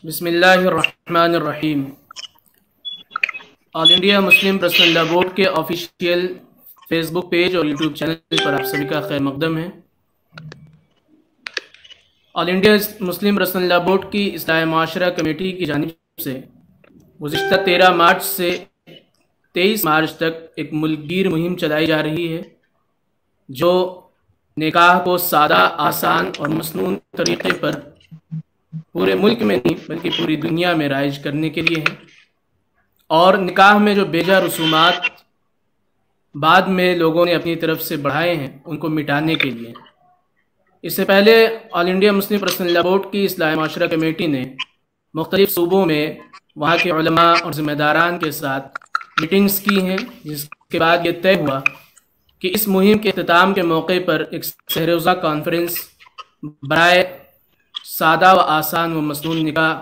بسم اللہ الرحمن الرحیم۔ آل انڈیا مسلم پرسنل لا بورڈ کے آفیشیل فیس بک پیج اور یوٹیوب چینل پر آپ سبھی کا خیر مقدم ہے۔ آل انڈیا مسلم پرسنل لا بورڈ کی اصلاح معاشرہ کمیٹی کی جانب سے گزشتہ 13 مارچ سے 23 مارچ تک ایک ملک گیر مہم چلائی جا رہی ہے، جو نکاح کو سادہ، آسان اور مسنون طریقے پر پورے ملک میں نہیں بلکہ پوری دنیا میں رائج کرنے کے لیے ہے، اور نکاح میں جو بیجا رسومات بعد میں لوگوں نے اپنی طرف سے بڑھائے ہیں ان کو مٹانے کے لیے۔ اس سے پہلے آل انڈیا مسلم پرسنل لا بورڈ کی اصلاح معاشرہ کمیٹی نے مختلف صوبوں میں وہاں کے علماء اور ذمہ داران کے ساتھ میٹنگز کی ہیں، جس کے بعد یہ طے ہوا کہ اس مہم کے اختتام کے موقع پر ایک سہروزہ کانفرنس برائے سادہ و آسان و مسنون نکاح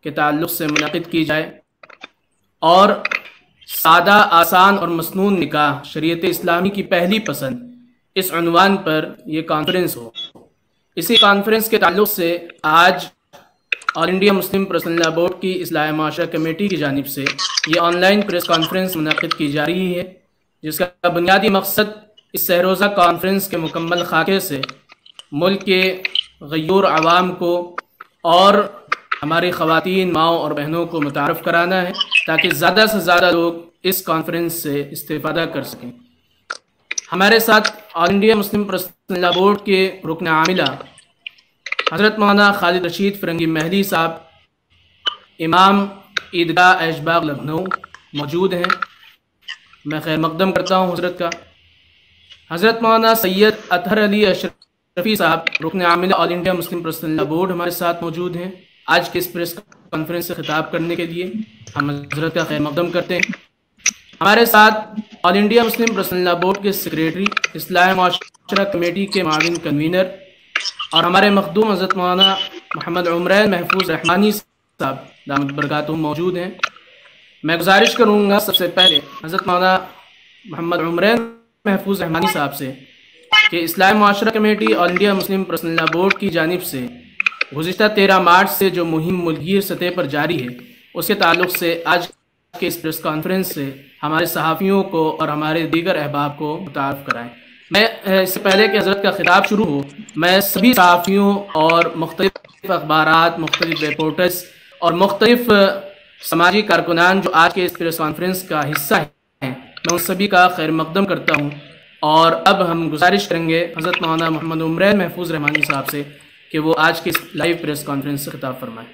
کے تعلق سے منعقد کی جائے، اور سادہ، آسان اور مسنون نکاح شریعت اسلامی کی پہلی پسند، اس عنوان پر یہ کانفرنس ہو۔ اسی کانفرنس کے تعلق سے آج آل انڈیا مسلم پرسنل لا بورڈ کی اصلاح معاشرہ کمیٹی کی جانب سے یہ آن لائن پریس کانفرنس منعقد کی جا رہی ہے، جس کا بنیادی مقصد اس سہروزہ کانفرنس کے مکمل خاکے سے ملک کے غیور عوام کو اور ہماری خواتین، ماؤں اور بہنوں کو متعارف کرانا ہے، تاکہ زیادہ سے زیادہ لوگ اس کانفرنس سے استفادہ کر سکیں۔ ہمارے ساتھ آل انڈیا مسلم پرسنل لا بورڈ کے رکن عاملہ حضرت مولانا خالد رشید فرنگی محلی صاحب، امام عیدگاہ ایش باغ لکھنؤ موجود ہیں۔ میں خیر مقدم کرتا ہوں حضرت کا۔ حضرت مولانا سید اطہر علی اشرفی صاحب، رکن عاملہ آل انڈیا مسلم پرسنل لا بورڈ، ہمارے ساتھ موجود ہیں آج کے اس پریس کانفرنس سے خطاب کرنے کے لیے۔ ہم حضرت کا خیر مقدم کرتے ہیں۔ ہمارے ساتھ آل انڈیا مسلم پرسنل لا بورڈ کے سیکریٹری، اصلاح معاشرہ کمیٹی کے معاون کنوینر اور ہمارے مخدوم حضرت مولانا محمد عمرین محفوظ رحمانی صاحب دامت برکاتہم موجود ہیں۔ میں گزارش کروں گا سب سے پہلے حضرت مولانا محمد عمرین محفوظ رحمانی صاحب سے کہ اصلاح معاشرہ کمیٹی آل انڈیا مسلم پرسنل لا بورڈ کی جانب سے گزشتہ 13 مارچ سے جو مہم ملکگیر سطح پر جاری ہے، اس کے تعلق سے آج کے اس پریس کانفرنس سے ہمارے صحافیوں کو اور ہمارے دیگر احباب کو متعارف کرائیں۔ میں اس سے پہلے کہ حضرت کا خطاب شروع ہو، میں سبھی صحافیوں اور مختلف اخبارات، مختلف رپورٹرز اور مختلف سماجی کارکنان جو آج کے اس پریس کانفرنس کا حصہ ہیں، میں ان سبھی کا خیر مقدم کرتا ہوں، اور اب ہم گزارش کریں گے حضرت مولانا محمد عمرین محفوظ رحمانی صاحب سے کہ وہ آج کے اس لائیو پریس کانفرنس سے خطاب فرمائیں۔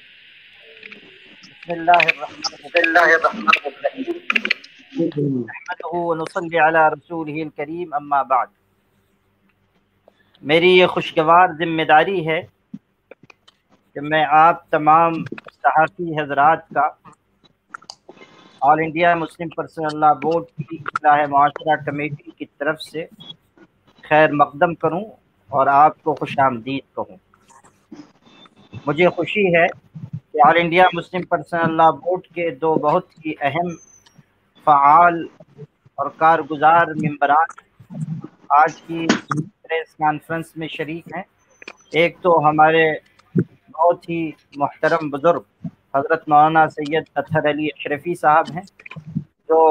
بسم اللہ الرحمن الرحیم، نحمدہ ونصلی علی رسولہ الکریم، اما بعد۔ میری یہ خوشگوار ذمہ داری ہے کہ میں آپ تمام صحافی حضرات کا آل انڈیا مسلم پرسنل لا بورڈ کی اصلاح معاشرہ کمیٹی کی طرف سے خیر مقدم کروں اور آپ کو خوش آمدید کہوں۔ مجھے خوشی ہے کہ آل انڈیا مسلم پرسنل لا بورڈ کے دو بہت ہی اہم، فعال اور کارگزار ممبران آج کی پریس کانفرنس میں شریک ہیں۔ ایک تو ہمارے بہت ہی محترم بزرگ حضرت مولانا سید اطہر علی اشرفی صاحب ہیں، جو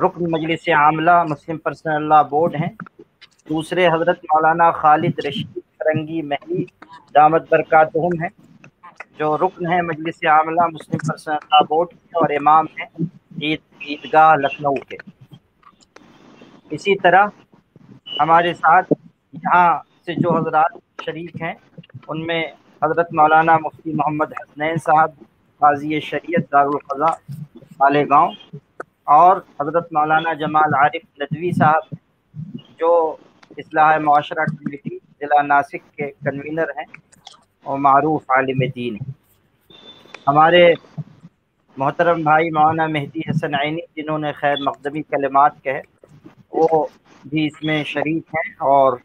رکن مجلس عاملہ مسلم پرسنل لا بورڈ ہیں۔ دوسرے حضرت مولانا خالد رشید فرنگی محلی دامت برکاتہم ہیں، جو رکن ہیں مجلس عاملہ مسلم پرسنل لا بورڈ کے اور امام ہیں عیدگاہ لکھنؤ کے۔ اسی طرح ہمارے ساتھ یہاں سے جو حضرات شریک ہیں، ان میں حضرت مولانا مفتی محمد حسنین صاحب، قاضی شریعت دارالقضاء مالیگاؤں، اور حضرت مولانا جمال عارف ندوی صاحب، جو اصلاح معاشرہ کمیٹی ضلع ناسک کے کنوینر ہیں اور معروف عالم دین ہیں۔ ہمارے محترم بھائی مولانا مہدی حسن عینی، جنہوں نے خیر مقدمی کلمات کہے، وہ بھی اس میں شریک ہیں، اور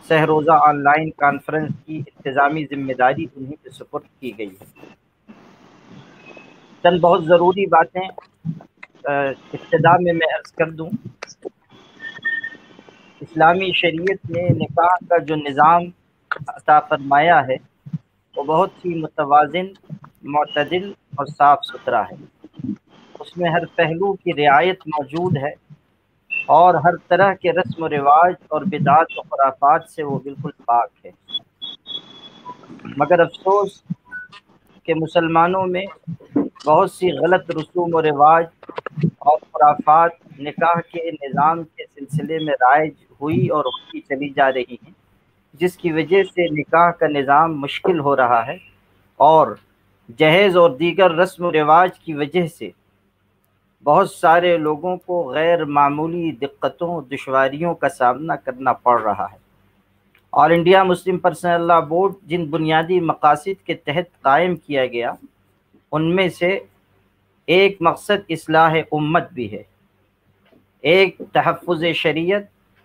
سہروزہ آن لائن کانفرنس کی انتظامی ذمہ داری انہیں پہ سپرد کی گئی ہے۔ چند بہت ضروری باتیں ابتدا میں عرض کر دوں۔ اسلامی شریعت نے نکاح کا جو نظام عطا فرمایا ہے، وہ بہت ہی متوازن معتدل اور صاف ستھرا ہے، اس میں ہر پہلو کی رعایت موجود ہے اور ہر طرح کے رسم و رواج اور بدعات و خرافات سے وہ بالکل پاک ہے۔ مگر افسوس کہ مسلمانوں میں بہت سی غلط رسوم و رواج اور خرافات نکاح کے نظام کے سلسلے میں رائج ہوئی اور ہوتی چلی جا رہی ہیں، جس کی وجہ سے نکاح کا نظام مشکل ہو رہا ہے اور جہیز اور دیگر رسم و رواج کی وجہ سے بہت سارے لوگوں کو غیر معمولی دقتوں دشواریوں کا سامنا کرنا پڑ رہا ہے۔ All India Muslim Personal Law Board جن بنیادی مقاصد کے تحت قائم کیا گیا ان میں سے ایک مقصد اصلاح امت بھی ہے، ایک تحفظ شریعت،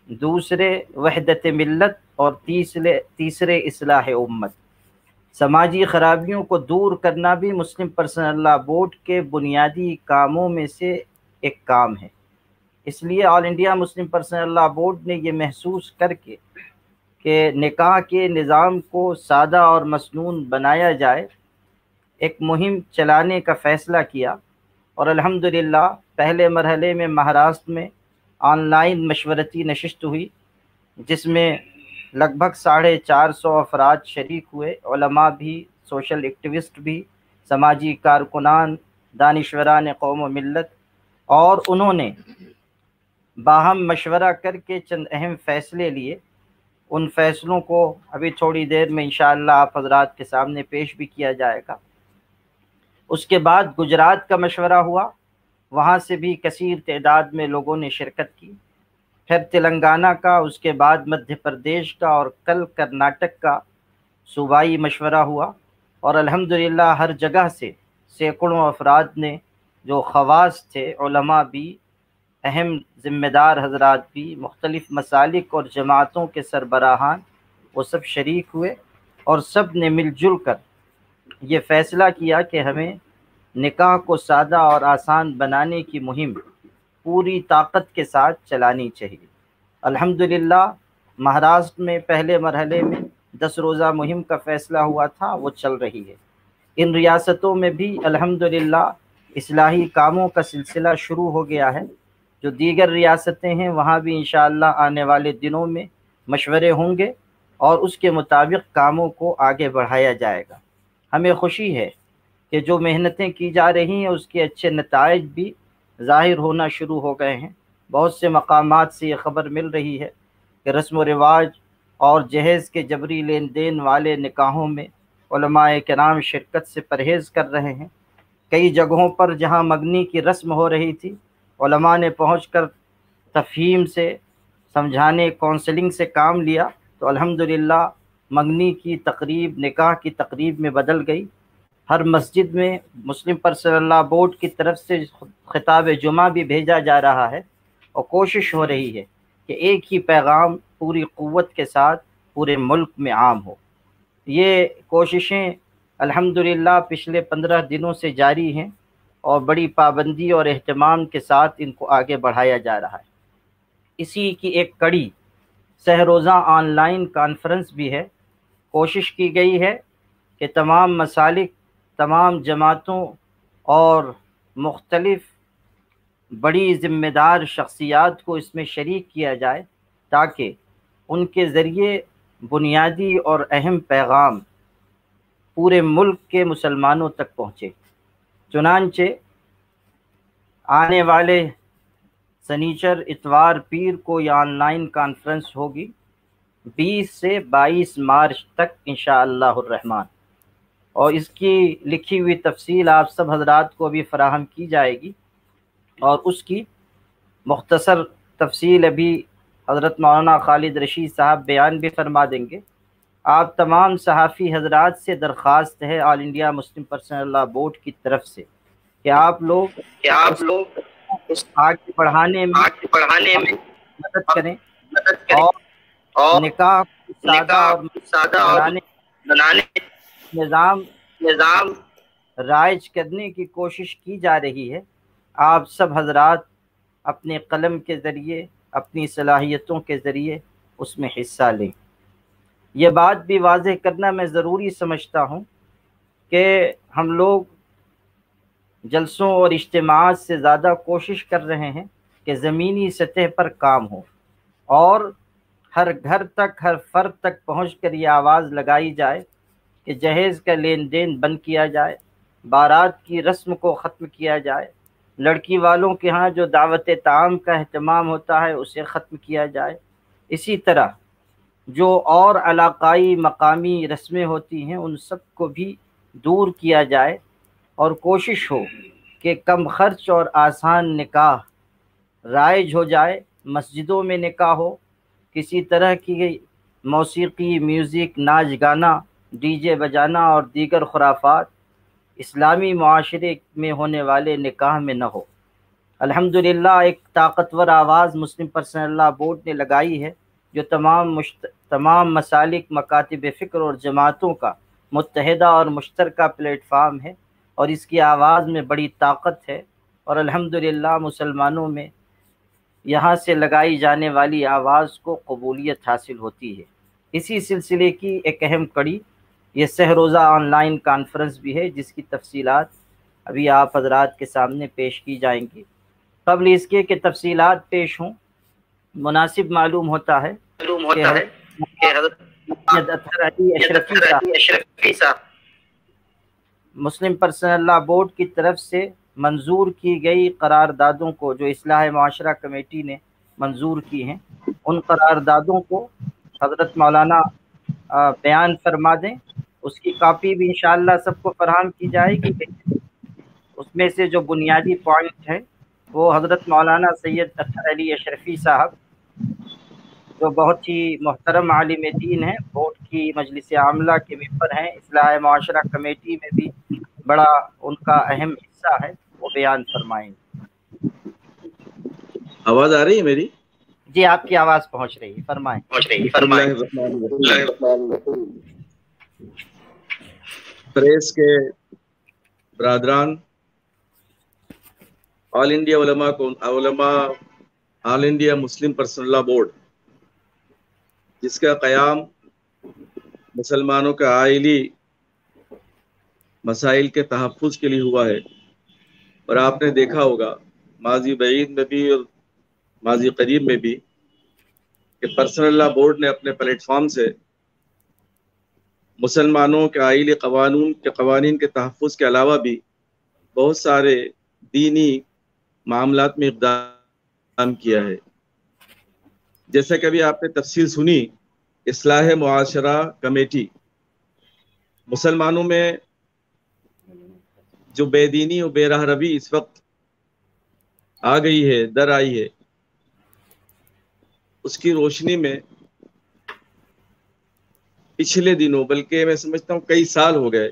دوسرے وحدت ملت اور تیسرے اصلاح امت۔ سماجی خرابیوں کو دور کرنا بھی مسلم پرسنل لاء بورڈ کے بنیادی کاموں میں سے ایک کام ہے۔ اس لیے All India Muslim Personal Law Board نے یہ محسوس کر کے کہ نکاح کے نظام کو سادہ اور مسنون بنایا جائے، ایک مہم چلانے کا فیصلہ کیا اور الحمدللہ پہلے مرحلے میں مہاراشٹر میں آن لائن مشورتی نشست ہوئی، جس میں لگ بھگ 450 افراد شریک ہوئے، علماء بھی، سوشل ایکٹیوسٹ بھی، سماجی کارکنان، دانشوران قوم و ملت، اور انہوں نے باہم مشورہ کر کے چند اہم فیصلے لیے۔ ان فیصلوں کو ابھی تھوڑی دیر میں انشاءاللہ آپ حضرات کے سامنے پیش بھی کیا جائے گا۔ اس کے بعد گجرات کا مشورہ ہوا، وہاں سے بھی کثیر تعداد میں لوگوں نے شرکت کی، پھر تلنگانہ کا، اس کے بعد مدھیہ پردیش کا اور کل کرناٹک کا صوبائی مشورہ ہوا، اور الحمدللہ ہر جگہ سے سینکڑوں افراد نے، جو خواص تھے، علماء بھی، اہم ذمہ دار حضرات بھی، مختلف مسالک اور جماعتوں کے سربراہان، وہ سب شریک ہوئے اور سب نے مل جل کر یہ فیصلہ کیا کہ ہمیں نکاح کو سادہ اور آسان بنانے کی مہم پوری طاقت کے ساتھ چلانی چاہیے۔ الحمدللہ مہاراشٹر میں پہلے مرحلے میں 10 روزہ مہم کا فیصلہ ہوا تھا، وہ چل رہی ہے۔ ان ریاستوں میں بھی الحمدللہ اصلاحی کاموں کا سلسلہ شروع ہو گیا ہے۔ جو دیگر ریاستیں ہیں وہاں بھی انشاءاللہ آنے والے دنوں میں مشورے ہوں گے اور اس کے مطابق کاموں کو آگے بڑھایا جائے گا۔ ہمیں خوشی ہے کہ جو محنتیں کی جا رہی ہیں اس کے اچھے نتائج بھی ظاہر ہونا شروع ہو گئے ہیں۔ بہت سے مقامات سے یہ خبر مل رہی ہے کہ رسم و رواج اور جہیز کے جبری لین دین والے نکاحوں میں علماء کرام شرکت سے پرہیز کر رہے ہیں۔ کئی جگہوں پر جہاں منگنی کی رسم ہو رہی تھی، علماء نے پہنچ کر تفہیم سے، سمجھانے، کونسلنگ سے کام لیا، تو الحمدللہ منگنی کی تقریب نکاح کی تقریب میں بدل گئی۔ ہر مسجد میں مسلم پرسنل لاء بورڈ کی طرف سے خطاب جمعہ بھی بھیجا جا رہا ہے اور کوشش ہو رہی ہے کہ ایک ہی پیغام پوری قوت کے ساتھ پورے ملک میں عام ہو۔ یہ کوششیں الحمدللہ پچھلے 15 دنوں سے جاری ہیں اور بڑی پابندی اور اہتمام کے ساتھ ان کو آگے بڑھایا جا رہا ہے۔ اسی کی ایک کڑی سہ روزہ آن لائن کانفرنس بھی ہے۔ کوشش کی گئی ہے کہ تمام مسالک، تمام جماعتوں اور مختلف بڑی ذمہ دار شخصیات کو اس میں شریک کیا جائے تاکہ ان کے ذریعے بنیادی اور اہم پیغام پورے ملک کے مسلمانوں تک پہنچے۔ چنانچہ آنے والے سنیچر، اتوار، پیر کو یہ آن لائن کانفرنس ہوگی 20 سے 22 مارچ تک انشاءاللہ الرحمن، اور اس کی لکھی ہوئی تفصیل آپ سب حضرات کو بھی فراہم کی جائے گی، اور اس کی مختصر تفصیل ابھی حضرت مولانا خالد رشید صاحب بیان بھی فرما دیں گے۔ آپ تمام صحافی حضرات سے درخواست ہے All India Muslim Personal Law Board کی طرف سے کہ آپ لوگ اس آگے بڑھانے میں مدد کریں اور نکاح کو سادہ اور بنانے نظام رائج کرنے کی کوشش کی جا رہی ہے۔ آپ سب حضرات اپنے قلم کے ذریعے، اپنی صلاحیتوں کے ذریعے اس میں حصہ لیں۔ یہ بات بھی واضح کرنا میں ضروری سمجھتا ہوں کہ ہم لوگ جلسوں اور اجتماعات سے زیادہ کوشش کر رہے ہیں کہ زمینی سطح پر کام ہو اور ہر گھر تک، ہر فرد تک پہنچ کر یہ آواز لگائی جائے کہ جہیز کا لین دین بند کیا جائے، بارات کی رسم کو ختم کیا جائے، لڑکی والوں کے ہاں جو دعوت طعام کا اہتمام ہوتا ہے اسے ختم کیا جائے، اسی طرح جو اور علاقائی مقامی رسمیں ہوتی ہیں ان سب کو بھی دور کیا جائے، اور کوشش ہو کہ کم خرچ اور آسان نکاح رائج ہو جائے، مسجدوں میں نکاح ہو، کسی طرح کی موسیقی، میوزک، ناچ گانا، ڈی جے بجانا اور دیگر خرافات اسلامی معاشرے میں ہونے والے نکاح میں نہ ہو۔ الحمدللہ ایک طاقتور آواز مسلم پرسنل لاء بورڈ نے لگائی ہے جو تمام مسالک، مکاتب فکر اور جماعتوں کا متحدہ اور مشترکہ پلیٹ فارم ہے، اور اس کی آواز میں بڑی طاقت ہے، اور الحمدللہ مسلمانوں میں یہاں سے لگائی جانے والی آواز کو قبولیت حاصل ہوتی ہے۔ اسی سلسلے کی ایک اہم کڑی یہ سہ روزہ آن لائن کانفرنس بھی ہے، جس کی تفصیلات ابھی آپ حضرات کے سامنے پیش کی جائیں گی۔ قبل اس کے کہ تفصیلات پیش ہوں، مناسب معلوم ہوتا ہے کہ حضرت اطہر علی اشرفی صاحب مسلم پرسنل لاء بورڈ کی طرف سے منظور کی گئی قراردادوں کو، جو اصلاح معاشرہ کمیٹی نے منظور کی ہیں، ان قراردادوں کو حضرت مولانا بیان فرما دیں۔ اس کی کاپی بھی انشاءاللہ سب کو فراہم کی جائے گی۔ اس میں سے جو بنیادی پوائنٹ ہے وہ حضرت مولانا سید اطہر علی اشرفی صاحب جو بہت ہی محترم عالم دین ہیں، بورڈ کی مجلس عاملہ کے ممبر ہیں، اصلاح معاشرہ کمیٹی میں بھی بڑا ان کا اہم حصہ ہے، وہ بیان فرمائیں گے۔ آواز آ رہی ہے میری؟ جی آپ کی آواز پہنچ رہی ہے، فرمائیں۔ پریس کے برادران، All India Muslim Personal Law Board, جس کا قیام مسلمانوں کے آئلی مسائل کے تحفظ کے لیے ہوا ہے، اور آپ نے دیکھا ہوگا ماضی بعید میں بھی اور ماضی قریب میں بھی کہ پرسنل لاء بورڈ نے اپنے پلیٹ فارم سے مسلمانوں کے آئلی قوانین کے تحفظ کے علاوہ بھی بہت سارے دینی معاملات میں اقدام کیا ہے۔ جیسا کہ ابھی آپ نے تفصیل سنی، اصلاح معاشرہ کمیٹی مسلمانوں میں جو بے دینی اور بے راہ روی اس وقت آ گئی ہے، در آئی ہے، اس کی روشنی میں پچھلے دنوں، بلکہ میں سمجھتا ہوں کئی سال ہو گئے،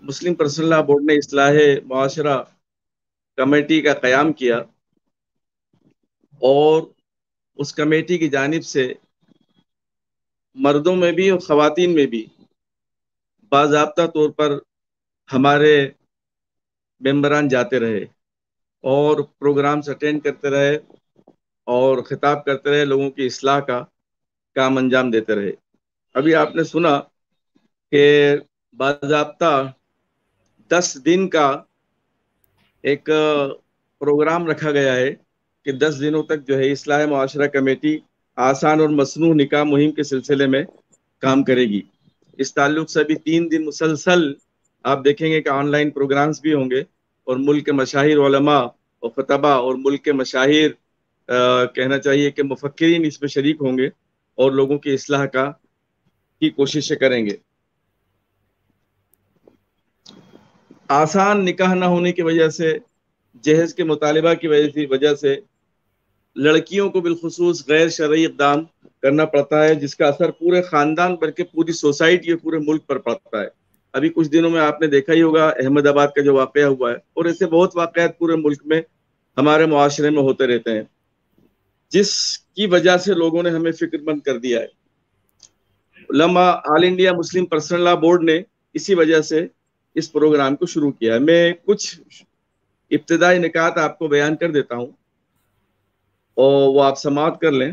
مسلم پرسنل لاء بورڈ نے اصلاح معاشرہ کمیٹی کا قیام کیا، اور اس کمیٹی کی جانب سے مردوں میں بھی اور خواتین میں بھی باضابطہ طور پر ہمارے ممبران جاتے رہے اور پروگرامز اٹینڈ کرتے رہے اور خطاب کرتے رہے، لوگوں کی اصلاح کا کام انجام دیتے رہے۔ ابھی آپ نے سنا کہ باضابطہ 10 دن کا ایک پروگرام رکھا گیا ہے کہ 10 دنوں تک جو ہے اصلاح معاشرہ کمیٹی آسان اور مصنوع نکاح مہم کے سلسلے میں کام کرے گی۔ اس تعلق سے بھی 3 دن مسلسل آپ دیکھیں گے کہ آن لائن پروگرامز بھی ہوں گے، اور ملک کے مشاہیر علماء اور خطباء اور ملک کے مشاہیر کہنا چاہیے کہ مفکرین اس میں شریک ہوں گے اور لوگوں کی اصلاح کی کوششیں کریں گے۔ آسان نکاح نہ ہونے کی وجہ سے، جہیز کے مطالبہ کی وجہ سے لڑکیوں کو بالخصوص غیر شرعی اقدام کرنا پڑتا ہے، جس کا اثر پورے خاندان بلکہ پوری سوسائٹی اور پورے ملک پر پڑتا ہے۔ ابھی کچھ دنوں میں آپ نے دیکھا ہی ہوگا احمد آباد کا جو واقعہ ہوا ہے، اور ایسے بہت واقعات پورے ملک میں ہمارے معاشرے میں ہوتے رہتے ہیں، جس کی وجہ سے لوگوں نے ہمیں فکر مند کر دیا ہے۔ All India Muslim Personal Law Board نے اسی وجہ سے اس پروگرام کو شروع کیا ہے۔ میں کچھ ابتدائی نکات آپ کو بیان کر دیتا ہوں اور وہ آپ سماعت کر لیں۔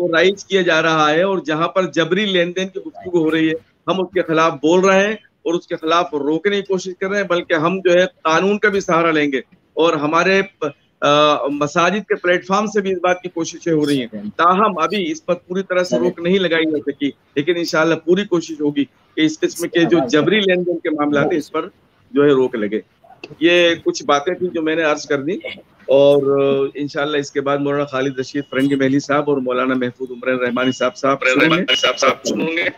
کو رائج کیا جا رہا ہے اور جہاں پر جبری لین دین کی گفتگو ہو رہی ہے ہم اس کے خلاف بول رہے ہیں اور اس کے خلاف روکنے کی کوشش کر رہے ہیں، بلکہ ہم جو ہے قانون کا بھی سہارا لیں گے اور ہمارے مساجد کے پلیٹ فارم سے بھی اس بات کی کوششیں ہو رہی ہیں. تاہم ابھی اس پر پوری طرح سے روک نہیں لگائی جا سکی، لیکن انشاءاللہ پوری کوشش ہوگی کہ اس قسم کے جو جبری لین دین کے معاملات ہیں اس پر جو ہے روک لگے. یہ کچھ باتیں تھیں جو میں نے عرض کر دی، اور انشاءاللہ اس کے بعد مولانا خالد رشید فرنگی محلی صاحب اور مولانا محفوظ عمران رحمانی صاحب سنیں گے.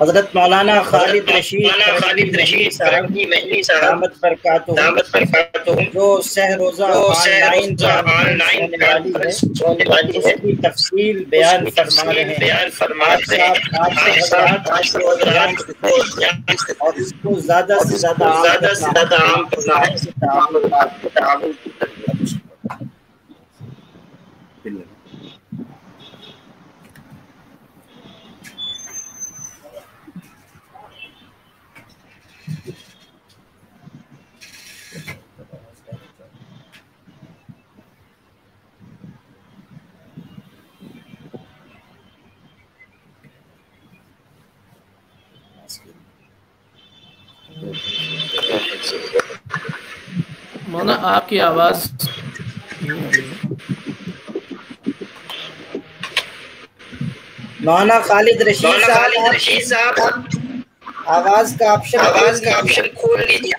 حضرت مولانا خالد رشید فرنگی محلی صاحب دامت برکاتہ جو سہ روزہ آن لائن کانفرنس ہونے والی ہے، اس کی تفصیل بیان فرما رہے ہیں. اور اس کو زیادہ سے زیادہ عام کرنا ہے. مولانا آپ کی آواز مولانا خالد رشید صاحب آواز کا آپشن کھول لیجیے.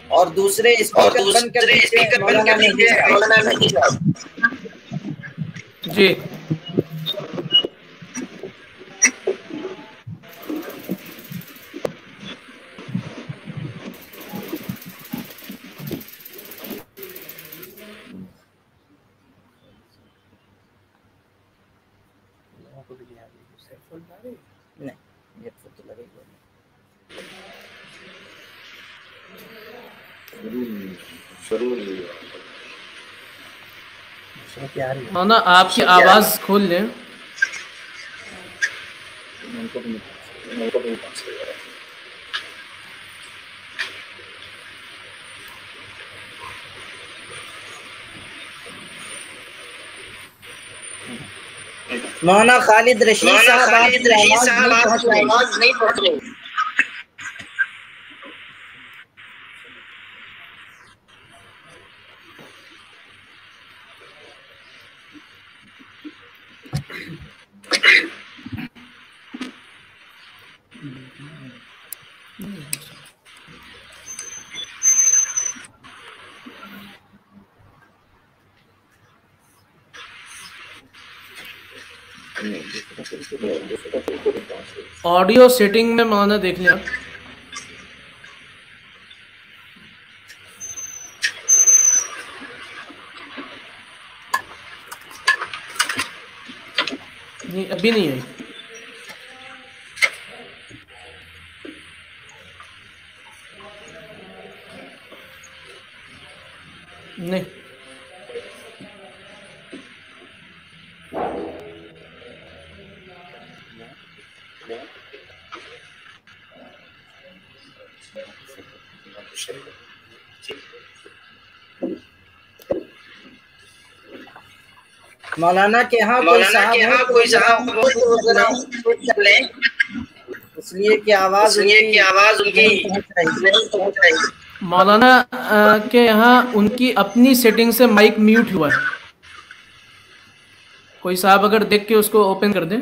اور دوسرے اسپیکر بند کر دیجیے مولانا مہدی صاحب. جی مولانا آپ کی آواز کھول لیں. مولانا خالد رشید صاحب آپ کی آواز نہیں پہنچ رہی. آڈیو سیٹنگ میں مولانا دیکھ لیں آپ. نہیں ابھی نہیں ہے. نہیں مولانا کے یہاں کوئی صاحب ہو تو ذرا کر لیں، اس لیے کہ آواز ان کی نہیں پہنچ رہی. مولانا کے یہاں ان کی اپنی سیٹنگ سے مائک میوٹ ہوا ہے. کوئی صاحب اگر دیکھ کے اس کو اوپن کر دیں.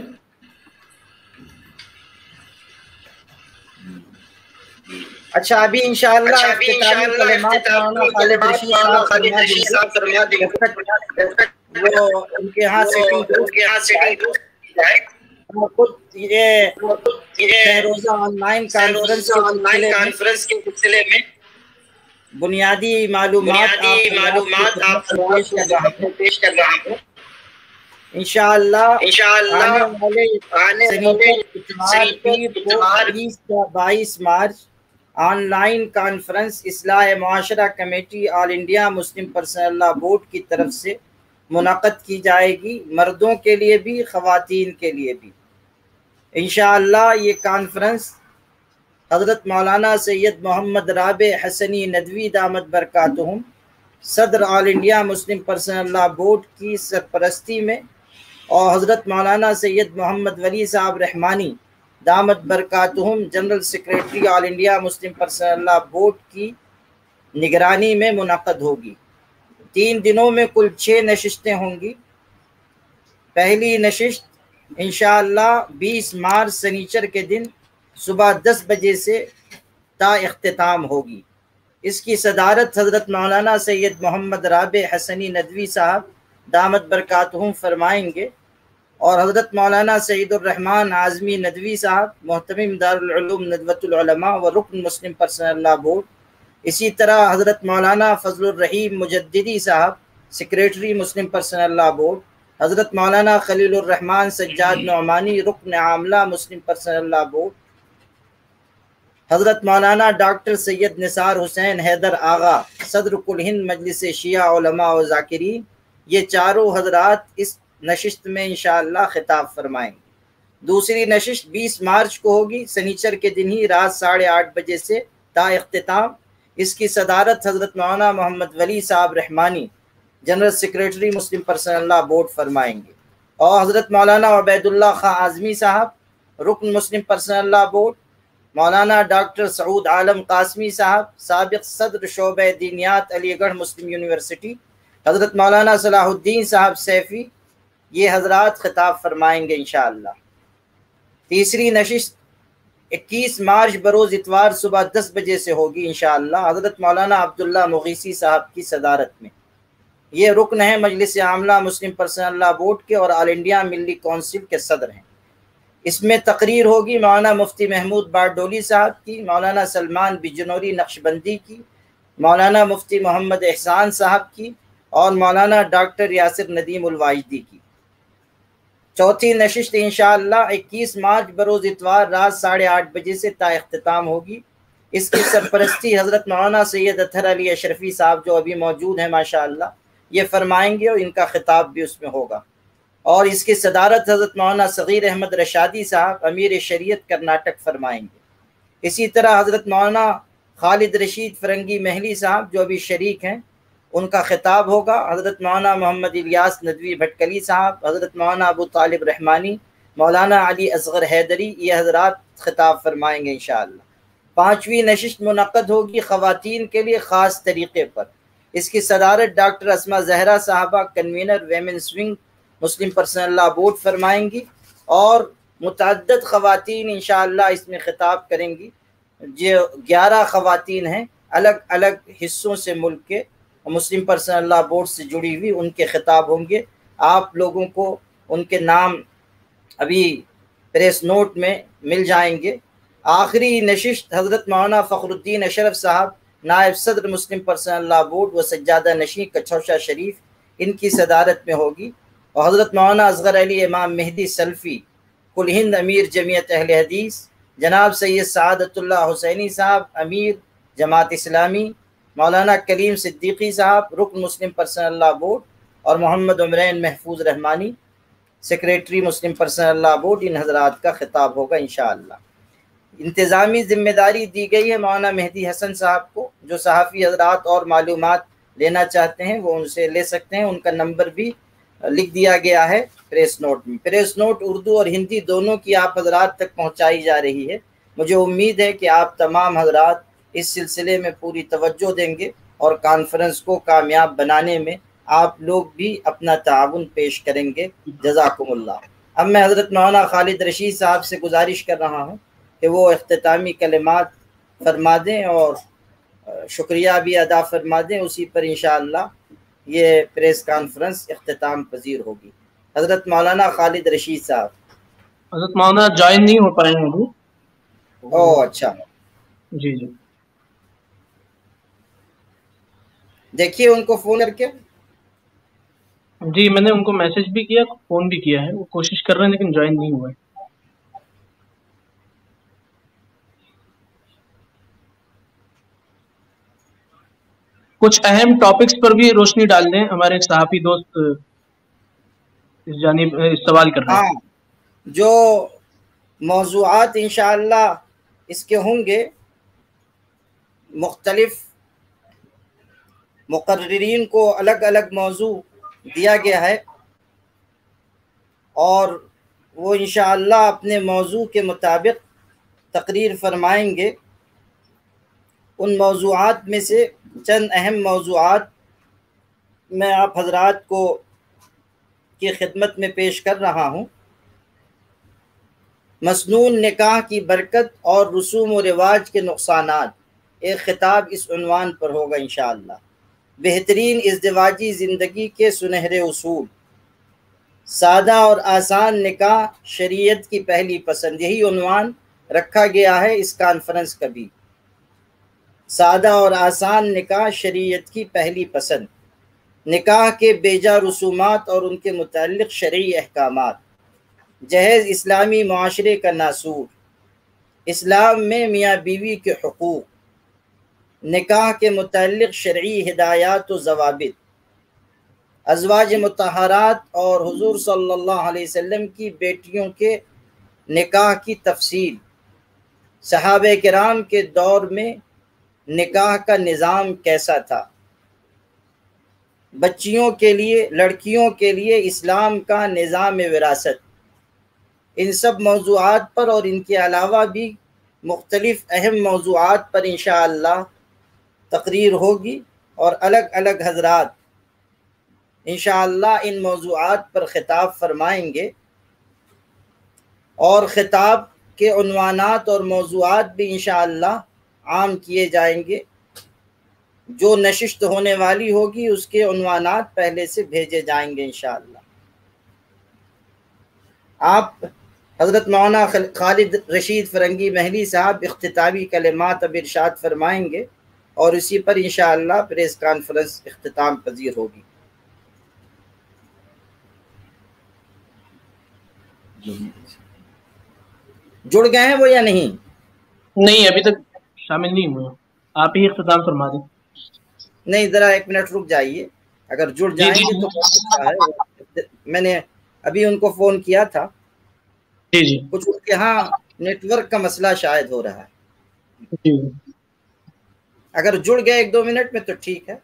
اچھا ابھی انشاءاللہ کلمات مولانا خالد رشید صاحب فرما دیں گے. وہ ان کے یہاں سیٹنگ یہ روزہ آن لائن کانفرنس کے سلسلے میں بنیادی معلومات آپ کو پیش کر رہا ہوں. انشاءاللہ آنے والے اتوار 22 مارچ آن لائن کانفرنس اصلاح معاشرہ کمیٹی آل انڈیا مسلم پرسنل لا بورڈ کی طرف سے منعقد کی جائے گی، مردوں کے لیے بھی خواتین کے لیے بھی. انشاءاللہ یہ کانفرنس حضرت مولانا سید محمد رابع حسنی ندوی دامت برکاتہم صدر آل انڈیا مسلم پرسنل لا بورڈ کی سرپرستی میں، اور حضرت مولانا سید محمد ولی صاحب رحمانی دامت برکاتہم جنرل سیکریٹری آل انڈیا مسلم پرسنل لا بورڈ کی نگرانی میں منعقد ہوگی۔ 3 دنوں میں کل 6 نشستیں ہوں گی۔ پہلی نشست انشاءاللہ 20 مارچ سنیچر کے دن صبح 10 بجے سے تا اختتام ہوگی۔ اس کی صدارت حضرت مولانا سید محمد رابع حسنی ندوی صاحب دامت برکاتہم فرمائیں گے، اور حضرت مولانا سعید الرحمن اعظمی ندوی صاحب محتمم دارالعلوم ندوۃ العلماء و رکن مسلم پرسنل لا بورڈ، اسی طرح حضرت مولانا فضل الرحیم مجددی صاحب سیکریٹری مسلم پرسنل لا بورڈ، حضرت مولانا خلیل الرحمن سجاد نعمانی رکن عاملہ مسلم پرسنل لا بورڈ، حضرت مولانا ڈاکٹر سید نثار حسین حیدر آغا صدر کل ہند مجلس شیعہ علماء و ذاکرین، یہ چاروں حضرات اس نشست میں انشاءاللہ خطاب فرمائیں گے۔ دوسری نشست 20 مارچ کو ہوگی، سنیچر کے دن ہی رات 8:30 بجے سے تا اختتام۔ اس کی صدارت حضرت مولانا محمد ولی صاحب رحمانی جنرل سیکریٹری مسلم پرسنل لا بورڈ فرمائیں گے، اور حضرت مولانا عبید اللہ خان اعظمی صاحب رکن مسلم پرسنل لا بورڈ، مولانا ڈاکٹر سعود عالم قاسمی صاحب سابق صدر شعبہ دینیات علی گڑھ مسلم یونیورسٹی، حضرت مولانا صلاح الدین صاحب سیفی، یہ حضرات خطاب فرمائیں گے انشاءاللہ۔ تیسری نشست 21 مارچ بروز اتوار صبح 10 بجے سے ہوگی انشاءاللہ، حضرت مولانا عبداللہ مغیثی صاحب کی صدارت میں۔ یہ رکن ہیں مجلس عاملہ مسلم پرسنل لا بورڈ کے اور آل انڈیا ملی کونسل کے صدر ہیں۔ اس میں تقریر ہوگی مولانا مفتی محمود باردولی صاحب کی، مولانا سلمان بجنوری نقشبندی کی، مولانا مفتی محمد احسان صاحب کی، اور مولانا ڈاکٹر یاسر ندیم الواجدی کی۔ چوتھی نشست انشاءاللہ 21 مارچ بروز اتوار رات 8:30 بجے سے تا اختتام ہوگی۔ اس کی سرپرستی حضرت مولانا سید اطہر علی اشرفی صاحب جو ابھی موجود ہیں ماشاءاللہ یہ فرمائیں گے، اور ان کا خطاب بھی اس میں ہوگا، اور اس کی صدارت حضرت مولانا صغیر احمد رشادی صاحب امیر شریعت کرناٹک فرمائیں گے۔ اسی طرح حضرت مولانا خالد رشید فرنگی محلی صاحب جو ابھی شریک ہیں ان کا خطاب ہوگا، حضرت مولانا محمد الیاس ندوی بھٹکلی صاحب، حضرت مولانا ابو طالب رحمانی، مولانا علی اصغر حیدری، یہ حضرات خطاب فرمائیں گے انشاءاللہ۔ 5ویں نشست منعقد ہوگی خواتین کے لیے خاص طریقے پر۔ اس کی صدارت ڈاکٹر اسما زہرا صاحبہ کنوینر ویمنس ونگ مسلم پرسنل لا بورڈ فرمائیں گی، اور متعدد خواتین انشاءاللہ اس میں خطاب کریں گی۔ جو 11 خواتین ہیں الگ الگ حصوں سے ملک کے مسلم پرسنل لا بورڈ سے جڑی ہوئی، ان کے خطاب ہوں گے۔ آپ لوگوں کو ان کے نام ابھی پریس نوٹ میں مل جائیں گے۔ آخری نشست حضرت مولانا فخر الدین اشرف صاحب نائب صدر مسلم پرسنل لا بورڈ و سجادہ نشین کچھوشا شریف، ان کی صدارت میں ہوگی، اور حضرت مولانا اصغر علی امام مہدی سلفی کل ہند امیر جمعیت اہل حدیث، جناب سید سعادت اللہ حسینی صاحب امیر جماعت اسلامی، مولانا کلیم صدیقی صاحب رکن مسلم پرسنل لا بورڈ، اور محمد عمرین محفوظ رحمانی سیکریٹری مسلم پرسنل لا بورڈ، ان حضرات کا خطاب ہوگا انشاءاللہ۔ انتظامی ذمہ داری دی گئی ہے مولانا مہدی حسن صاحب کو، جو صحافی حضرات اور معلومات لینا چاہتے ہیں وہ ان سے لے سکتے ہیں، ان کا نمبر بھی لکھ دیا گیا ہے پریس نوٹ میں۔ پریس نوٹ اردو اور ہندی دونوں کی آپ حضرات تک پہنچائی جا رہی ہے۔ مجھے امید ہے کہ آپ تمام حضرات اس سلسلے میں پوری توجہ دیں گے، اور کانفرنس کو کامیاب بنانے میں آپ لوگ بھی اپنا تعاون پیش کریں گے۔ جزاکم اللہ۔ اب میں حضرت مولانا خالد رشید صاحب سے گزارش کر رہا ہوں کہ وہ اختتامی کلمات فرما دیں اور شکریہ بھی ادا فرما دیں، اسی پر انشاءاللہ یہ پریس کانفرنس اختتام پذیر ہوگی۔ حضرت مولانا خالد رشید صاحب۔ حضرت مولانا جوائن نہیں ہو پائے ہیں ابھی۔ او اچھا، جی جی دیکھیے ان کو فون کر کے۔ جی میں نے ان کو میسج بھی کیا، فون بھی کیا ہے، وہ کوشش کر رہے ہیں لیکن جوائن نہیں ہوئے۔ کچھ اہم ٹاپکس پر بھی روشنی ڈال دیں، ہمارے صحافی دوست اس جانب سوال کر رہے ہیں۔ ہاں، جو موضوعات انشاءاللہ اس کے ہوں گے مختلف مقررین کو الگ الگ موضوع دیا گیا ہے، اور وہ انشاءاللہ اپنے موضوع کے مطابق تقریر فرمائیں گے۔ ان موضوعات میں سے چند اہم موضوعات میں آپ حضرات کو کی خدمت میں پیش کر رہا ہوں۔ مسنون نکاح کی برکت اور رسوم و رواج کے نقصانات، ایک خطاب اس عنوان پر ہوگا انشاءاللہ۔ بہترین ازدواجی زندگی کے سنہرے اصول، سادہ اور آسان نکاح شریعت کی پہلی پسند، یہی عنوان رکھا گیا ہے اس کانفرنس کا بھی۔ سادہ اور آسان نکاح شریعت کی پہلی پسند، نکاح کے بیجا رسومات اور ان کے متعلق شرعی احکامات، جہیز اسلامی معاشرے کا ناسور، اسلام میں میاں بیوی کے حقوق، نکاح کے متعلق شرعی ہدایات و ضوابط، ازواج مطہرات اور حضور صلی اللہ علیہ وسلم کی بیٹیوں کے نکاح کی تفصیل، صحابہ کرام کے دور میں نکاح کا نظام کیسا تھا، بچیوں کے لیے، لڑکیوں کے لیے اسلام کا نظام وراثت، ان سب موضوعات پر اور ان کے علاوہ بھی مختلف اہم موضوعات پر انشاءاللہ تقریر ہوگی، اور الگ الگ حضرات انشاءاللہ ان موضوعات پر خطاب فرمائیں گے، اور خطاب کے عنوانات اور موضوعات بھی انشاءاللہ عام کیے جائیں گے۔ جو نشست ہونے والی ہوگی اس کے عنوانات پہلے سے بھیجے جائیں گے انشاءاللہ۔ آپ حضرت مولانا خالد رشید فرنگی محلی صاحب اختتامی کلمات اب ارشاد فرمائیں گے، اور اسی پر انشاءاللہ پریس کانفرنس اختتام پذیر ہوگی۔ جڑ گئے ہیں وہ یا نہیں؟ نہیں، ابھی تک شامل نہیں ہوئے، آپ ہی اختتام فرما دیں۔ نہیں، ذرا ایک منٹ رک جائیے، اگر جڑ جائیں گے تو بہت اچھا ہے۔ میں نے ابھی ان کو فون کیا تھا، جی کچھ ان کے ہاں نیٹ ورک کا مسئلہ شاید ہو رہا ہے۔ جی، اگر جڑ گئے 1-2 منٹ میں تو ٹھیک ہے۔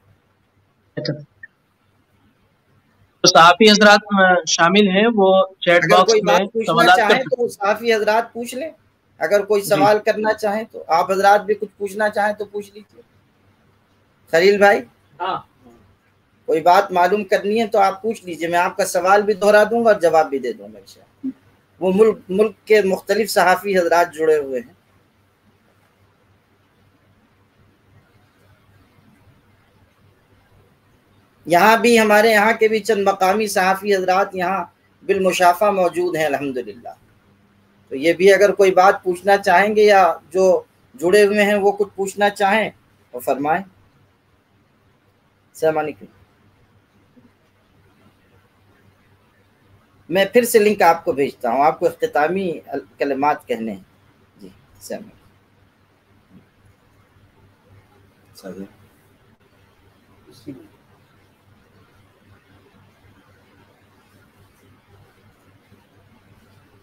تو صحافی حضرات شامل ہیں، وہ چیٹ اگر باکس کوئی میں بات پوچھنا سوالات چاہیں کر تو وہ صحافی حضرات پوچھ لیں، اگر کوئی سوال کرنا چاہیں تو آپ حضرات بھی کچھ پوچھنا چاہیں تو پوچھ لیجیے۔ خلیل بھائی، کوئی بات معلوم کرنی ہے تو آپ پوچھ لیجیے، میں آپ کا سوال بھی دہرا دوں گا اور جواب بھی دے دوں گا انشاءاللہ۔ وہ ملک کے مختلف صحافی حضرات جڑے ہوئے ہیں۔ یہاں بھی ہمارے یہاں کے بھی چند مقامی صحافی حضرات یہاں بالمشافہ موجود ہیں الحمدللہ، تو یہ بھی اگر کوئی بات پوچھنا چاہیں گے یا جو جڑے ہوئے ہیں وہ کچھ پوچھنا چاہیں تو فرمائیں۔ السلام علیکم۔ میں پھر سے لنک آپ کو بھیجتا ہوں، آپ کو اختتامی کلمات کہنے ہیں۔ جی السلام علیکم۔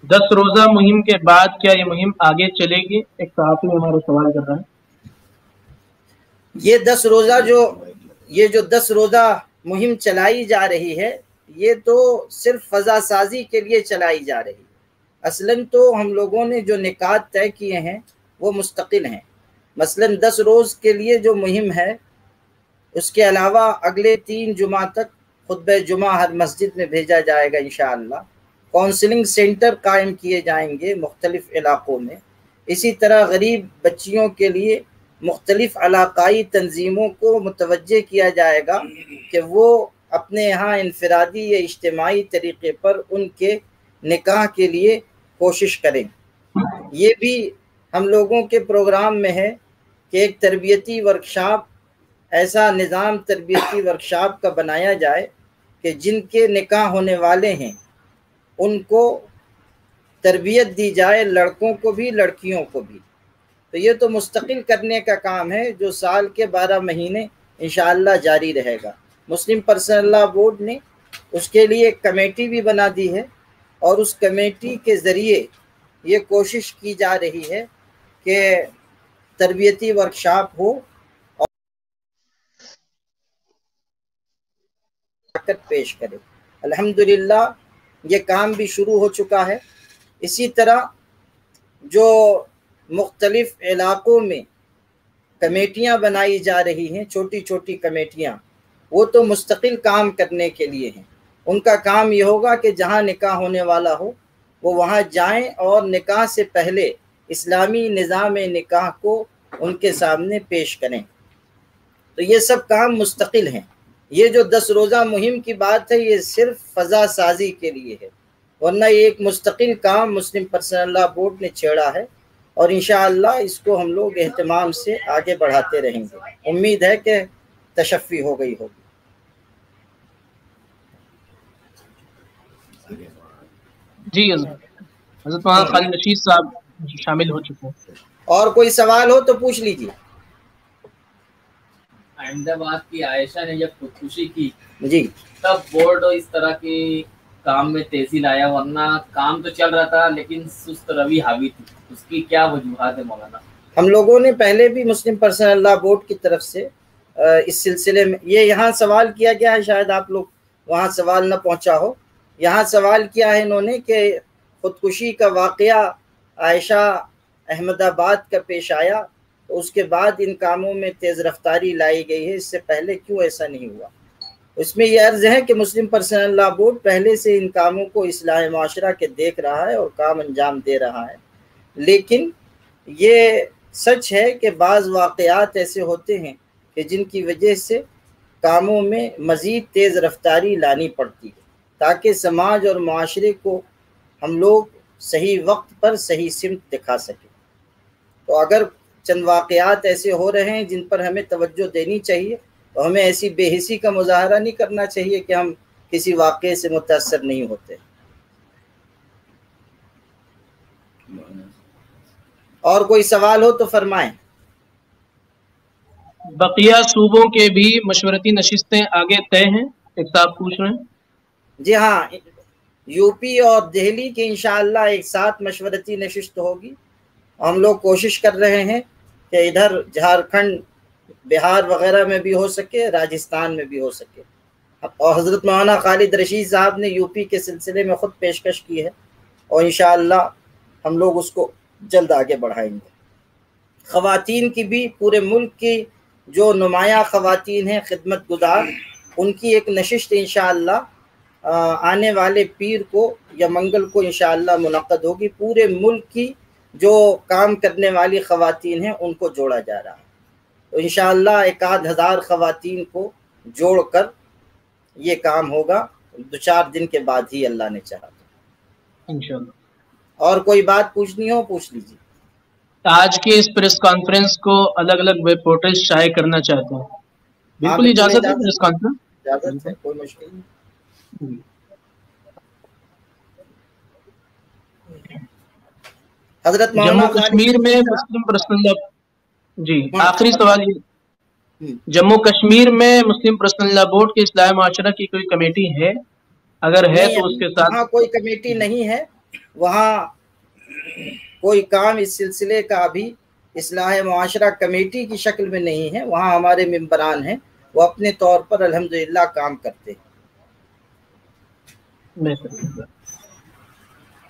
10 روزہ مہم کے بعد کیا یہ مہم آگے چلے گی؟ ایک صحافی ہمارا سوال کر رہا ہے۔ یہ 10 روزہ مہم چلائی جا رہی ہے، یہ تو صرف فضا سازی کے لیے چلائی جا رہی ہے۔ اصلاً تو ہم لوگوں نے جو نکات طے کیے ہیں وہ مستقل ہیں۔ مثلاً 10 روز کے لیے جو مہم ہے، اس کے علاوہ اگلے 3 جمعہ تک خطبہ جمعہ ہر مسجد میں بھیجا جائے گا انشاءاللہ۔ کونسلنگ سینٹر قائم کیے جائیں گے مختلف علاقوں میں۔ اسی طرح غریب بچیوں کے لیے مختلف علاقائی تنظیموں کو متوجہ کیا جائے گا کہ وہ اپنے یہاں انفرادی یا اجتماعی طریقے پر ان کے نکاح کے لیے کوشش کریں۔ یہ بھی ہم لوگوں کے پروگرام میں ہے کہ ایک تربیتی ورکشاپ، ایسا نظام تربیتی ورکشاپ کا بنایا جائے کہ جن کے نکاح ہونے والے ہیں ان کو تربیت دی جائے، لڑکوں کو بھی لڑکیوں کو بھی۔ تو یہ تو مستقل کرنے کا کام ہے جو سال کے 12 مہینے انشاءاللہ جاری رہے گا۔ مسلم پرسنل لاء بورڈ نے اس کے لیے ایک کمیٹی بھی بنا دی ہے، اور اس کمیٹی کے ذریعے یہ کوشش کی جا رہی ہے کہ تربیتی ورکشاپ ہو اور پیش کرے۔ الحمدللہ یہ کام بھی شروع ہو چکا ہے۔ اسی طرح جو مختلف علاقوں میں کمیٹیاں بنائی جا رہی ہیں، چھوٹی چھوٹی کمیٹیاں، وہ تو مستقل کام کرنے کے لیے ہیں۔ ان کا کام یہ ہوگا کہ جہاں نکاح ہونے والا ہو وہ وہاں جائیں اور نکاح سے پہلے اسلامی نظام نکاح کو ان کے سامنے پیش کریں۔ تو یہ سب کام مستقل ہیں۔ یہ جو 10 روزہ مہم کی بات ہے یہ صرف فضا سازی کے لیے ہے، ورنہ یہ ایک مستقل کام مسلم پرسنل لاء بورڈ نے چھیڑا ہے، اور انشاءاللہ اس کو ہم لوگ اہتمام سے آگے بڑھاتے رہیں گے۔ امید ہے کہ تشفی ہو گئی ہوگی۔ جی حضرت مولانا خالد رشید صاحب شامل ہو چکے ہیں۔ اور کوئی سوال ہو تو پوچھ لیجیے۔ احمد آباد کی عائشہ نے جب خودکشی کی جی، تب بورڈ اس طرح کی کام میں تیزی لایا، ورنہ کام تو چل رہا تھا لیکن سست روی حاوی تھی، اس کی کیا وجوہات ہے مولانا؟ ہم لوگوں نے پہلے بھی مسلم پرسنل لاء بورڈ کی طرف سے اس سلسلے میں یہ یہاں سوال کیا گیا ہے، شاید آپ لوگ وہاں سوال نہ پہنچا ہو، یہاں سوال کیا ہے انہوں نے کہ خودکشی کا واقعہ عائشہ احمد آباد کا پیش آیا تو اس کے بعد ان کاموں میں تیز رفتاری لائی گئی ہے، اس سے پہلے کیوں ایسا نہیں ہوا؟ اس میں یہ عرض ہے کہ مسلم پرسنل لاء بورڈ پہلے سے ان کاموں کو اصلاح معاشرہ کے دیکھ رہا ہے اور کام انجام دے رہا ہے، لیکن یہ سچ ہے کہ بعض واقعات ایسے ہوتے ہیں کہ جن کی وجہ سے کاموں میں مزید تیز رفتاری لانی پڑتی ہے تاکہ سماج اور معاشرے کو ہم لوگ صحیح وقت پر صحیح سمت دکھا سکیں۔ تو اگر چند واقعات ایسے ہو رہے ہیں جن پر ہمیں توجہ دینی چاہیے تو ہمیں ایسی بے حسی کا مظاہرہ نہیں کرنا چاہیے کہ ہم کسی واقعے سے متاثر نہیں ہوتے۔ اور کوئی سوال ہو تو فرمائیں۔ بقیہ صوبوں کے بھی مشورتی نشستیں آگے طے ہیں، ایک صاحب پوچھ رہے ہیں۔ جی ہاں، یو پی اور دہلی کی انشاءاللہ ایک ساتھ مشورتی نشست ہوگی۔ ہم لوگ کوشش کر رہے ہیں کہ ادھر جھارکھنڈ، بہار وغیرہ میں بھی ہو سکے، راجستھان میں بھی ہو سکے، اور حضرت مولانا خالد رشید صاحب نے یو پی کے سلسلے میں خود پیشکش کی ہے اور انشاءاللہ ہم لوگ اس کو جلد آگے بڑھائیں گے۔ خواتین کی بھی پورے ملک کی جو نمایاں خواتین ہیں خدمت گزار، ان کی ایک نشست انشاءاللہ آنے والے پیر کو یا منگل کو انشاءاللہ منعقد ہوگی۔ پورے ملک کی جو کام کرنے والی خواتین ہیں ان کو جوڑا جا رہا ہے، تو انشاءاللہ 1000 خواتین کو جوڑ کر یہ کام ہوگا 2-4 دن کے بعد ہی اللہ نے چاہا تو انشاءاللہ۔ اور کوئی بات پوچھنی ہو پوچھ لیجیے۔ آج کے اس پریس کانفرنس کو الگ الگ ویب پورٹل شائع کرنا چاہتے ہیں، بالکل اجازت ہے پریس کانفرنس؟ اجازت ہے، کوئی مشکل نہیں۔ حضرت جموں کشمیر میں مسلم پرسنل لاء، جی آخری سوال یہ، جموں کشمیر میں مسلم پرسنل لاء بورڈ کے اصلاح معاشرہ کی کوئی کمیٹی ہے؟ اگر ہے تو اس کے ساتھ وہاں کوئی کمیٹی نہیں ہے، وہاں کوئی کام اس سلسلے کا ابھی اصلاح معاشرہ کمیٹی کی شکل میں نہیں ہے، وہاں ہمارے ممبران ہیں، وہ اپنے طور پر الحمدللہ کام کرتے ہیں۔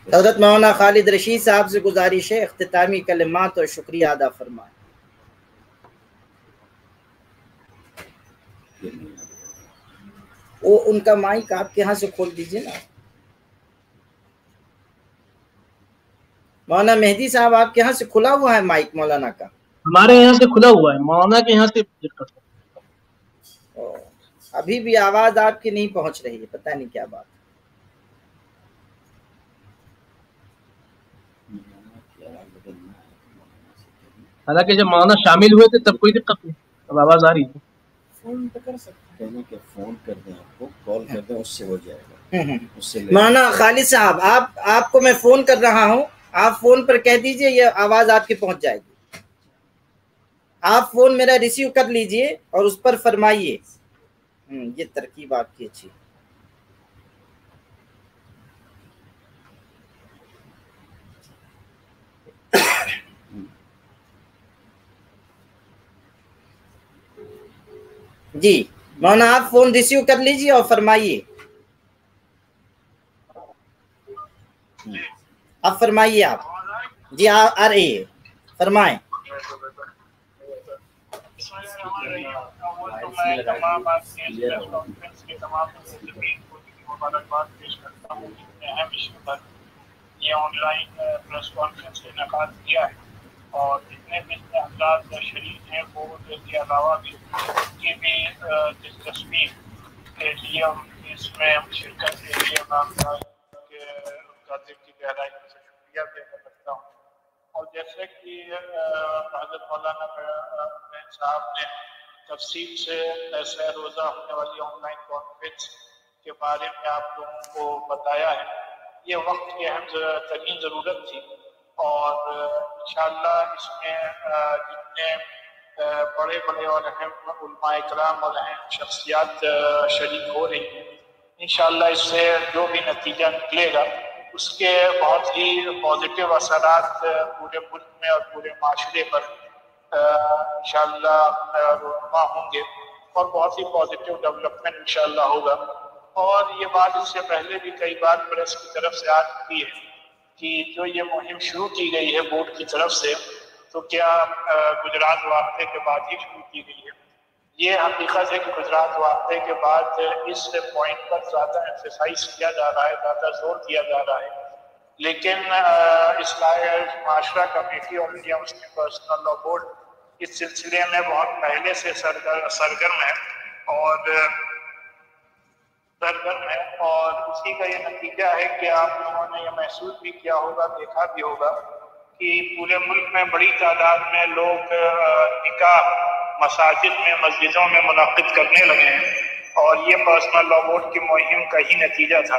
حضرت مولانا خالد رشید صاحب سے گزارش ہے اختتامی کلمات اور شکریہ ادا فرمائیں۔ وہ ان کا مائک آپ کے یہاں سے کھول دیجئے نا۔ مولانا مہدی صاحب آپ کے یہاں سے کھلا ہوا ہے مائک مولانا کا؟ ہمارے یہاں سے کھلا ہوا ہے، مولانا کے یہاں سے ابھی بھی آواز آپ کی نہیں پہنچ رہی ہے، پتہ نہیں کیا بات ہے۔ حالانکہ جب مولانا شامل ہوئے تھے تب کوئی دقت نہیں، اب آواز آ رہی ہے۔ فون پہ کر سکتے ہیں کہ فون کر دیں، آپ کو کال کر دیں، اس سے ہو جائے گا۔ مولانا خالد صاحب آپ کو میں فون کر رہا ہوں، آپ فون پر کہہ دیجئے یہ آواز آپ کی پہنچ جائے گی۔ آپ فون میرا ریسیو کر لیجئے اور اس پر فرمائیے۔ یہ ترکیب آپ کی اچھی ہے۔ جی مولانا آپ فون ریسیو کر لیجیے اور فرمائیے. اب فرمائیے آپ. جی آ رہی ہے، فرمائیں. مبارکباد پیش کرتا ہوں. اہم ایشو پر یہ آن لائن پریس کانفرنس کا انعقاد کیا ہے اور جتنے بھی حضرات شریک ہیں وہ اس کے علاوہ بھی کی بھی دلچسپی کے لیے اس میں شرکت کے لیے میں کا دل کی گہرائی سے شکریہ بھی ادا کرتا ہوں. اور جیسے کہ حضرت مولانا صاحب نے تفصیل سے ایسے روزہ ہونے والی آن لائن کانفرنس کے بارے میں آپ لوگوں کو بتایا ہے، یہ وقت کی اہم ترین ضرورت تھی اور انشاءاللہ اس میں جتنے بڑے بڑے اور اہم علماء اکرام اور اہم شخصیات شریک ہو رہی ہیں، انشاءاللہ اس سے جو بھی نتیجہ نکلے گا اس کے بہت ہی پازیٹیو اثرات پورے ملک میں اور پورے معاشرے پر انشاءاللہ رونما ہوں گے اور بہت ہی پازیٹیو ڈیولپمنٹ انشاءاللہ ہوگا. اور یہ بات اس سے پہلے بھی کئی بار پریس کی طرف سے آ چکی ہے کہ جو یہ مہم شروع کی گئی ہے بورڈ کی طرف سے، تو کیا گجرات واقعے کے بعد ہی شروع کی گئی ہے. یہ حقیقت ہے کہ گجرات واقعے کے بعد اس پوائنٹ پر زیادہ ایمفیسائز کیا جا رہا ہے، زیادہ زور دیا جا رہا ہے، لیکن اصلاح معاشرہ کمیٹی اور India Muslim Personal Law Board اس سلسلے میں بہت پہلے سے سرگرم ہے اور اسی کا یہ نتیجہ ہے کہ آپ لوگوں نے یہ محسوس بھی کیا ہوگا، دیکھا بھی ہوگا کہ پورے ملک میں بڑی تعداد میں لوگ نکاح مساجد میں، مسجدوں میں منعقد کرنے لگے ہیں اور یہ پرسنل لاء بورڈ کی مہم کا ہی نتیجہ تھا.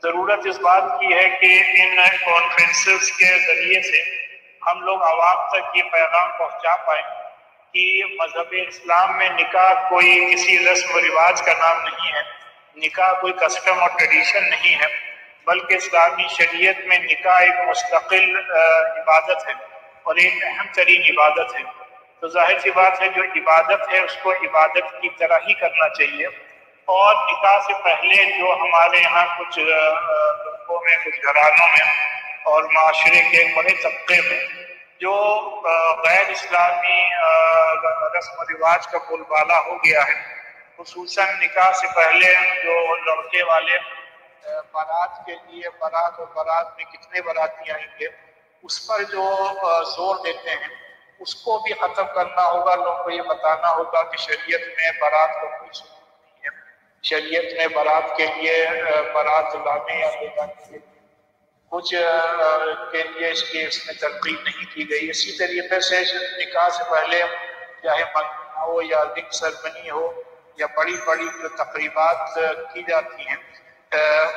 ضرورت اس بات کی ہے کہ ان کانفرنسز کے ذریعے سے ہم لوگ عوام تک یہ پیغام پہنچا پائیں کہ مذہب اسلام میں نکاح کوئی کسی رسم و رواج کا نام نہیں ہے، نکاح کوئی کسٹم اور ٹریڈیشن نہیں ہے، بلکہ اسلامی شریعت میں نکاح ایک مستقل عبادت ہے اور ایک اہم ترین عبادت ہے. تو ظاہر سی بات ہے جو عبادت ہے اس کو عبادت کی طرح ہی کرنا چاہیے. اور نکاح سے پہلے جو ہمارے یہاں کچھ لوگوں میں، کچھ گھرانوں میں اور معاشرے کے بڑے طبقے میں جو غیر اسلامی رسم و رواج کا بول بالا ہو گیا ہے، خصوصاً نکاح سے پہلے جو لڑکے والے بارات کے لیے، بارات اور بارات میں کتنے باراتی آئیں گے، اس پر جو زور دیتے ہیں اس کو بھی ختم کرنا ہوگا. لوگوں کو یہ بتانا ہوگا کہ شریعت میں بارات کا کوئی ثبوت نہیں ہے، شریعت میں بارات کے لیے بارات لانے یا لے جانے کے لیے کچھ کے لیے اس میں ترغیب نہیں کی گئی. اسی طریقے سے نکاح سے پہلے چاہے منگنی ہو یا رنگ سرمنی ہو یا بڑی بڑی جو تقریبات کی جاتی ہیں،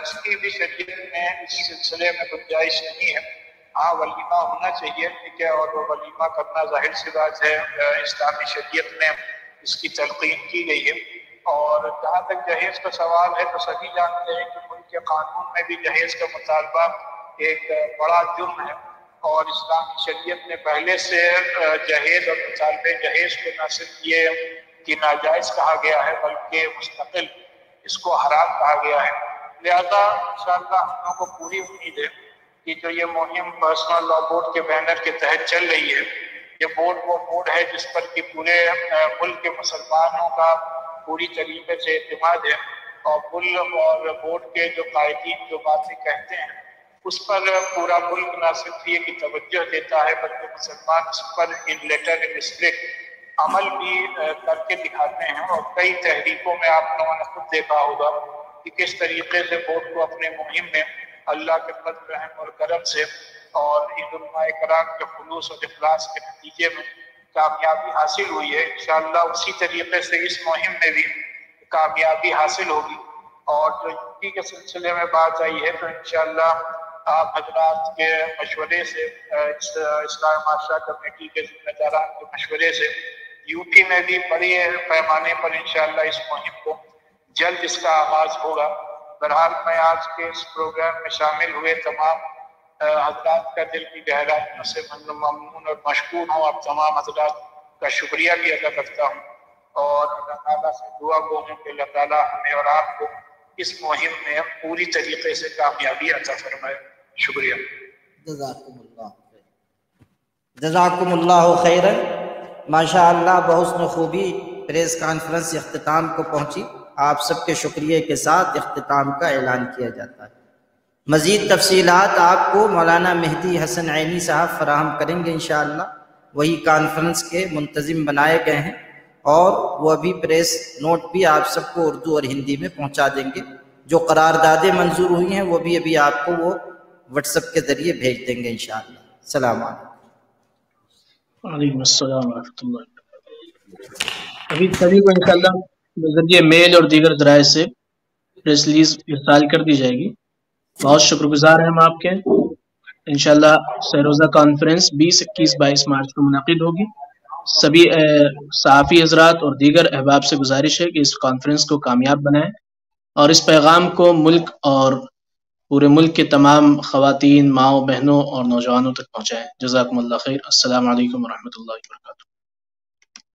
اس کی بھی شریعت میں اس سلسلے میں گنجائش نہیں ہے. ہاں ولیمہ ہونا چاہیے، ٹھیک ہے، اور وہ ولیمہ کرنا ظاہر سی بات ہے اسلامی شریعت میں اس کی تلقین کی گئی ہے. اور جہاں تک جہیز کا سوال ہے تو سبھی جانتے ہیں کہ ملک کے قانون میں بھی جہیز کا مطالبہ ایک بڑا جرم ہے اور اسلامی شریعت نے پہلے سے جہیز اور مطالبے جہیز کو نہ صرف یہ کہ ناجائز کہا گیا ہے بلکہ مستقل اس کو حرام کہا گیا ہے. لہذا انشاءاللہ ہم لوگوں کو پوری امید ہے کہ جو یہ مہم پرسنل لاء بورڈ کے بینر کے تحت چل رہی ہے، یہ بورڈ وہ بورڈ ہے جس پر کہ پورے ملک کے مسلمانوں کا پوری طریقے سے اعتماد ہے اور بورڈ کے جو قائدین جو باتیں کہتے ہیں اس پر پورا ملک نہ صرف یہ کی توجہ دیتا ہے بلکہ مسلمان اس پر ان لیٹر ان اسپرٹ عمل بھی کر کے دکھاتے ہیں. اور کئی تحریکوں میں آپ لوگوں نے خود دیکھا ہوگا کہ کس طریقے سے بورڈ کو اپنے مہم میں اللہ کے فضل رحم اور کرم سے اور علماء کرام کے خلوص اور اخلاص کے نتیجے میں کامیابی حاصل ہوئی ہے. انشاءاللہ اسی طریقے سے اس مہم میں بھی کامیابی حاصل ہوگی. اور جو یوپی کے سلسلے میں بات آئی ہے تو انشاءاللہ آپ حضرات کے مشورے سے، اصلاح معاشرہ کمیٹی کے ذمہ داران کے مشورے سے یوپی میں بھی بڑے پیمانے پر انشاءاللہ اس مہم کو جلد اس کا آغاز ہوگا. بہرحال میں آج کے اس پروگرام میں شامل ہوئے تمام حضرات کا دل کی گہرائیوں سے ممنون اور مشکور ہوں. آپ تمام حضرات کا شکریہ بھی ادا کرتا ہوں اور اللہ تعالیٰ سے دعا گو ہوں کہ اللہ تعالیٰ ہمیں اور آپ کو اس مہم میں پوری طریقے سے کامیابی عطا فرمائے. شکریہ. جزاکم اللہ خیرا. ماشاء اللہ بحسن خوبی پریس کانفرنس اختتام کو پہنچی. آپ سب کے شکریہ کے ساتھ اختتام کا اعلان کیا جاتا ہے. مزید تفصیلات آپ کو مولانا مہدی حسن عینی صاحب فراہم کریں گے انشاءاللہ. وہی کانفرنس کے منتظم بنائے گئے ہیں اور وہ ابھی پریس نوٹ بھی آپ سب کو اردو اور ہندی میں پہنچا دیں گے. جو قراردادیں منظور ہوئی ہیں وہ بھی ابھی آپ کو وہ واٹس ایپ کے ذریعے بھیج دیں گے انشاءاللہ. السلام علیکم. وعلیکم السلام ورحمۃ اللہ. ابھی سبھی کو انشاءاللہ ذریعے میل اور دیگر ذرائع سے پریس ریلیز ارسال کر دی جائے گی. بہت شکر گزار ہیں ہم آپ کے. انشاءاللہ سہروزہ کانفرنس 20، 21، 22 مارچ کو منعقد ہوگی. سبھی صحافی حضرات اور دیگر احباب سے گزارش ہے کہ اس کانفرنس کو کامیاب بنائیں اور اس پیغام کو ملک اور پورے ملک کے تمام خواتین، ماؤں، بہنوں اور نوجوانوں تک پہنچائیں. جزاکم اللہ خیر. السلام علیکم ورحمۃ اللہ وبرکاتہ.